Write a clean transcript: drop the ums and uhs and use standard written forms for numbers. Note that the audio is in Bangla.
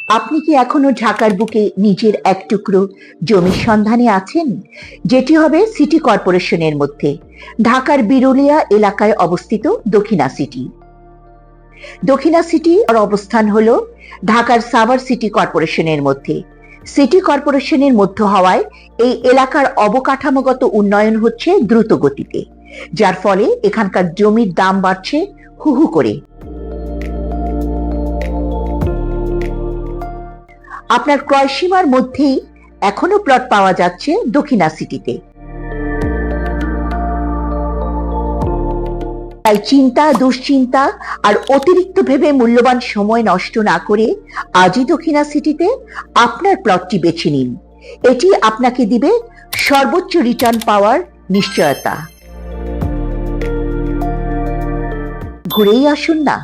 আপনি কি এখনো ঢাকার বুকে নিজের এক টুকরো জমির সন্ধানে আছেন, যেটি হবে সিটি কর্পোরেশনের মধ্যে ঢাকার বিরুলিয়া এলাকায় অবস্থিত দক্ষিণা সিটি? দক্ষিণা সিটি আর অবস্থান হলো ঢাকার সাভার সিটি কর্পোরেশনের মধ্যে। সিটি কর্পোরেশনের মধ্যে হওয়ায় এই এলাকার অবকাঠামোগত উন্নয়ন হচ্ছে দ্রুত গতিতে, যার ফলে এখানকার জমির দাম বাড়ছে হু হু করে। আপনার ক্রয়সীমার মধ্যেই এখনো প্লট পাওয়া যাচ্ছে দক্ষিণা সিটিতে। তাই চিন্তা, দুশ্চিন্তা আর অতিরিক্ত ভেবে মূল্যবান সময় নষ্ট না করে আজই দক্ষিণা সিটিতে আপনার প্লটটি বেছে নিন। এটি আপনাকে দিবে সর্বোচ্চ রিটার্ন পাওয়ার নিশ্চয়তা। ঘুরেই আসুন না।